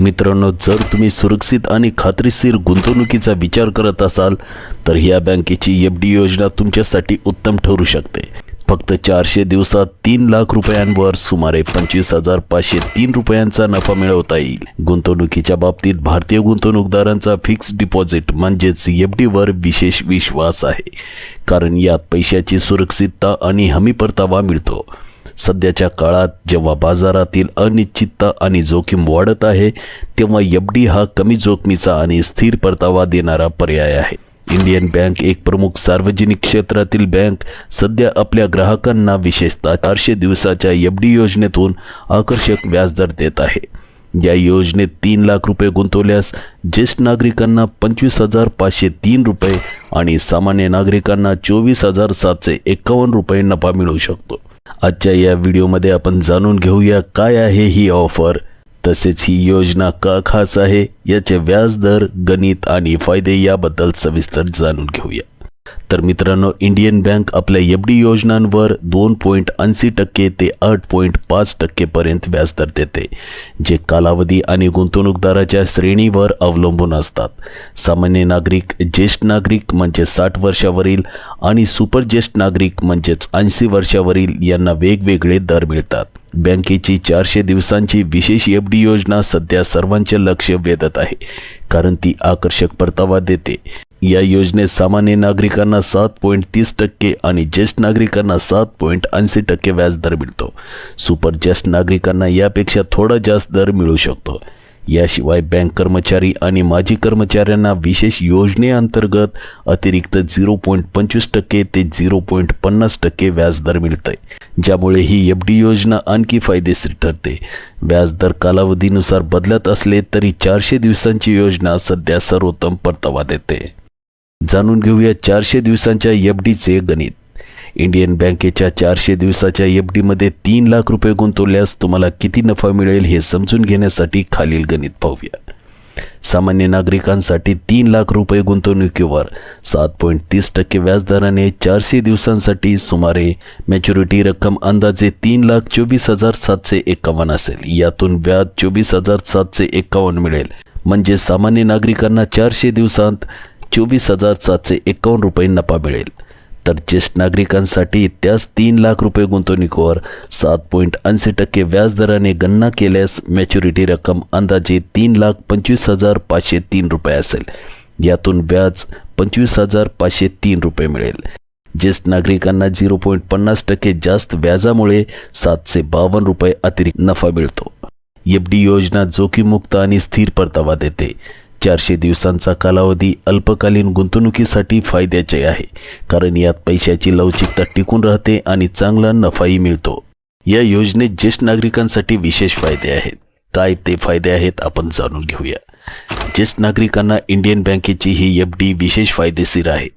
मित्रांनो, जर तुम्ही सुरक्षित आणि खात्रीशीर गुंतवणुकीचा विचार करत असाल तर ह्या बँकेची एफडी योजना तुमच्यासाठी उत्तम ठरू शकते. फक्त 400 दिवसात 3 लाख रुपयांवर सुमारे 25,503 रुपयांचा नफा मिळवता येईल. गुंतवणुकीच्या बाबतीत भारतीय गुंतवणूकदारांचा फिक्स डिपॉझिट म्हणजेच एफडीवर विशेष विश्वास आहे, कारण यात पैशाची सुरक्षितता आणि हमी परतावा मिळतो. सध्याच्या काळात जेव्हा बाजारातील अनिश्चितता आणि जोखीम वाढत आहे, तेव्हा एफडी हा कमी जोखमीचा आणि स्थिर परतावा देणारा पर्याय आहे. इंडियन बँक, एक प्रमुख सार्वजनिक क्षेत्रातील बँक, सध्या आपल्या ग्राहकांना विशेषतः 400 दिवसाच्या एफडी योजनेतून आकर्षक व्याजदर देत आहे. या योजनेत 3 लाख रुपये गुंतवल्यास ज्येष्ठ नागरिकांना 25,503 रुपये आणि सामान्य नागरिकांना 24,751 रुपये नफा मिळू शकतो. आजच्या या व्हिडिओमध्ये आपण जाणून घेऊया काय आहे ही ऑफर, तसेच ही योजना का खास आहे, याचे व्याजदर, गणित आणि फायदे याबद्दल सविस्तर जाणून घेऊया. तर मित्रांनो, इंडियन बँक आपल्या एफडी योजनांवर 2.80% ते 8.5% पर्यंत व्याजदर देते, जे कालावधी आणि गुंतवणूकदाराच्या श्रेणीवर अवलंबून असतात. सामान्य नागरिक, ज्येष्ठ नागरिक म्हणजे 60 वर्षावरील आणि सुपर ज्येष्ठ नागरिक म्हणजेच 80 वर्षावरील यांना वेगवेगळे दर मिळतात. बँकेची 400 दिवसांची विशेष एफडी योजना सध्या सर्वांचे लक्ष वेधत आहे, कारण ती आकर्षक परतावा देते. या योजनेत सामान्य नागरिकांना 7.30% आणि ज्येष्ठ नागरिकांना 7.80% व्याजदर मिळतो. सुपर ज्येष्ठ नागरिकांना यापेक्षा थोडा जास्त दर मिळू शकतो. याशिवाय बँक कर्मचारी आणि माजी कर्मचाऱ्यांना विशेष योजनेअंतर्गत अतिरिक्त 0.25% ते 0.50% व्याजदर मिळते, ज्यामुळे ही एफडी योजना आणखी फायदेशीर ठरते. व्याजदर कालावधीनुसार बदलत असले तरी 400 दिवसांची योजना सध्या सर्वोत्तम परतावा देते. जाणून घेऊया 400 दिवसांच्या एफडीचे गणित. इंडियन बँकेच्या 400 दिवसाच्या एफडीमध्ये 3 लाख रुपये गुंतवल्यास तुम्हाला किती नफा मिळेल हे समजून घेण्यासाठी खालील गणित पाहूया. सामान्य नागरिकांसाठी 3 लाख रुपये गुंतवणुकीवर 7.30% व्याजदराने 400 दिवसांसाठी सुमारे मॅच्युरिटी रक्कम अंदाजे 3,24,751 असेल. यातून व्याज 24,751 मिळेल, म्हणजे सामान्य नागरिकांना 400 दिवसांत 24,751 रुपये नफा मिळेल. तर ज्येष्ठ नागरिकांसाठी त्याच 3 लाख रुपये गुंतवणुकीवर 7.80% व्याजदराने गणना केल्यास मॅच्युरिटी रक्कम अंदाजे 3,25,503 रुपये असेल. यातून व्याज 25,503 रुपये मिळेल. ज्येष्ठ नागरिकांना 0.50% जास्त व्याजामुळे 752 रुपये अतिरिक्त नफा मिळतो. एफडी योजना जोखीममुक्त आणि स्थिर परतावा देते. 400 दिवसांचा कालावधी अल्पकालीन गुंतवणुकीसाठी फायद्याचे आहे, कारण यात पैशाची लवचिकता टिकून राहते आणि चांगला नफाही मिळतो. या योजनेत ज्येष्ठ नागरिकांसाठी विशेष फायदे आहेत. काय ते फायदे आहेत आपण जाणून घेऊया. ज्येष्ठ नागरिकांना इंडियन बँकेची ही एफडी विशेष फायदेशीर आहे.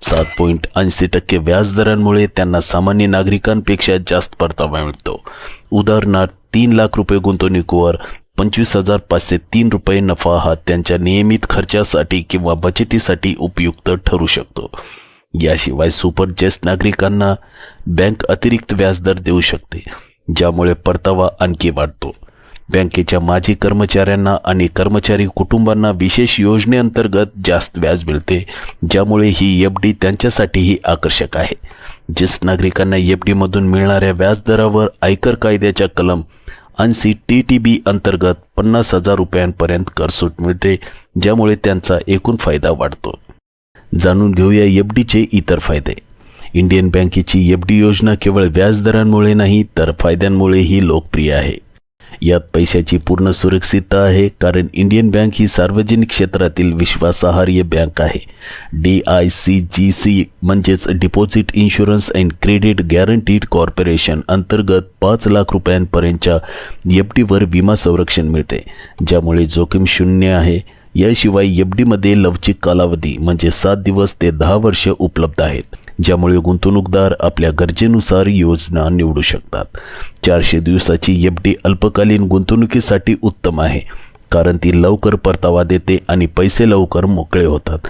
7.80% व्याजदरांमुळे त्यांना सामान्य नागरिकांपेक्षा जास्त परतावा मिळतो. उदाहरणार्थ, 3 लाख रुपये गुंतवणुकीवर 25,503 रुपये नफा हा त्यांच्या नियमित खर्चासाठी किंवा बचतीसाठी उपयुक्त ठरू शकतो. याशिवाय सुपर ज्येष्ठ नागरिकांना बँक अतिरिक्त व्याजदर देऊ शकते, ज्यामुळे परतावा आणखी वाढतो. बँकेच्या माजी कर्मचाऱ्यांना आणि कर्मचारी कुटुंबांना विशेष योजनेअंतर्गत जास्त व्याज मिळते, ज्यामुळे ही एफडी त्यांच्यासाठीही आकर्षक आहे. ज्येष्ठ नागरिकांना एफडीमधून मिळणाऱ्या व्याजदरावर आयकर कायद्याच्या कलम 80 TTB अंतर्गत 50,000 रुपयांपर्यंत करसूट मिळते, ज्यामुळे त्यांचा एकूण फायदा वाढतो. जाणून घेऊया एफडीचे इतर फायदे. इंडियन बँकेची एफडी योजना केवळ व्याजदरांमुळे नाही तर फायद्यांमुळेही लोकप्रिय आहे. यात पैशाची पूर्ण सुरक्षितता आहे, कारण इंडियन बँक ही सार्वजनिक क्षेत्रातील विश्वासार्ह बँक आहे. DICGC म्हणजेच deposit insurance and credit guaranteed corporation अंतर्गत 5 लाख रुपयांपर्यंतच्या एफडीवर विमा संरक्षण मिळते, ज्यामुळे जोखीम शून्य आहे. याशिवाय एफडीमध्ये लवचिक कालावधी म्हणजे 7 दिवस ते 10 वर्ष उपलब्ध आहेत, ज्यामुळे गुंतवणूकदार आपल्या गरजेनुसार योजना निवडू शकतात. 400 दिवसाची एफडी अल्पकालीन गुंतवणुकीसाठी उत्तम आहे, कारण ती लवकर परतावा देते आणि पैसे लवकर मोकळे होतात.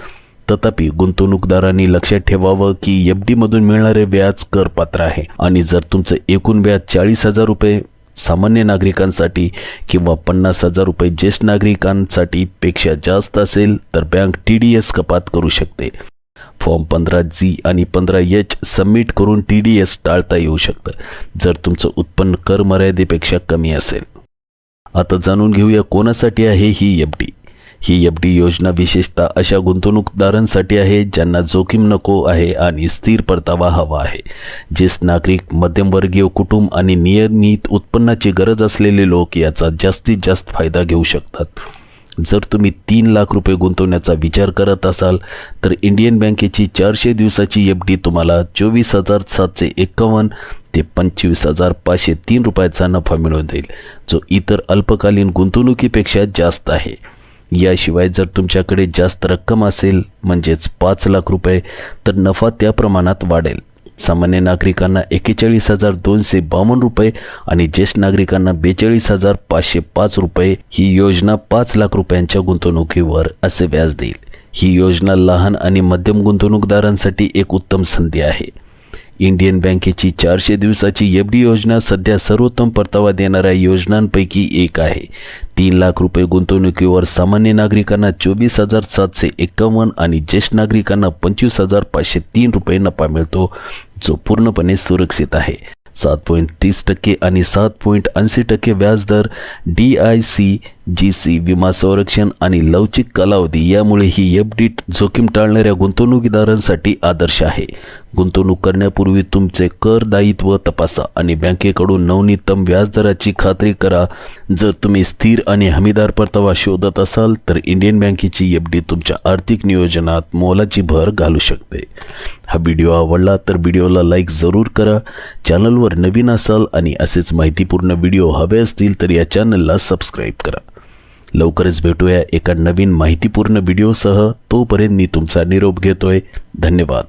तथापि गुंतवणूकदारांनी लक्षात ठेवावं की एफडीमधून मिळणारे व्याज करपात्र आहे, आणि जर तुमचं एकूण व्याज 40,000 रुपये सामान्य नागरिकांसाठी किंवा 50,000 रुपये ज्येष्ठ नागरिकांसाठी पेक्षा जास्त असेल तर बँक TDS कपात करू शकते. फॉर्म 15G आणि 15H सबमिट करून TDS टाळता येऊ शकतं जर तुमचं उत्पन्न कर मर्यादेपेक्षा कमी असेल. आता जाणून घेऊया कोणासाठी आहे ही FD. ही FD योजना विशेषतः अशा गुंतवणूकदारांसाठी आहे ज्यांना जोखीम नको आहे आणि स्थिर परतावा हवा आहे. ज्येष्ठ नागरिक, मध्यमवर्गीय कुटुंब आणि नियमित उत्पन्नाची गरज असलेले लोक याचा जास्तीत जास्त फायदा घेऊ शकतात. जर तुम्ही 3 लाख रुपये गुंतवण्याचा विचार करत असाल तर इंडियन बँकेची 400 दिवसाची FD तुम्हाला 24,751 ते 25,503 रुपयाचा नफा मिळवून देईल, जो इतर अल्पकालीन गुंतवणुकीपेक्षा जास्त आहे. याशिवाय जर तुमच्याकडे जास्त रक्कम असेल म्हणजेच 5 लाख रुपये तर नफा त्या प्रमाणात वाढेल. सामान्य नागरिकांना 41,252 रुपये आणि ज्येष्ठ नागरिकांना 42,505 रुपये ही योजना 5 लाख रुपयांच्या गुंतवणुकीवर असे व्याज देईल. ही योजना लहान आणि मध्यम गुंतवणूकदारांसाठी एक उत्तम संधी आहे. इंडियन बँकेची 400 दिवसाची FD योजना सध्या सर्वोत्तम परतावा देणाऱ्या योजनांपैकी एक आहे. 3 लाख रुपये गुंतवणुकीवर सामान्य नागरिकांना 24,751 आणि ज्येष्ठ नागरिकांना 25,503 रुपये नफा मिळतो, जो पूर्णपणे सुरक्षित आहे. 7.30% आणि 7.80% व्याजदर, DICGC विमा संरक्षण आणि लवचिक कालावधी यामुळे ही FD जोखीम टाळणाऱ्या गुंतवणूकदारांसाठी आदर्श आहे. गुंतवणूक करण्यापूर्वी तुमचे कर दायित्व तपासा आणि बँकेकडून नवनीतम व्याजदराची खात्री करा. जर तुम्ही स्थिर आणि हमीदार परतावा शोधत असाल तर इंडियन बँकेची FD तुमच्या आर्थिक नियोजनात मोलाची भर घालू शकते. हा व्हिडिओ आवडला तर व्हिडिओला लाईक जरूर करा. चॅनलवर नवीन असाल आणि असेच माहितीपूर्ण व्हिडिओ हवे असतील तर या चॅनलला सबस्क्राईब करा. लवकरच भेटूया एका नवीन माहितीपूर्ण व्हिडिओसह. तोपर्यंत मी तुमचा निरोप घेतोय. धन्यवाद.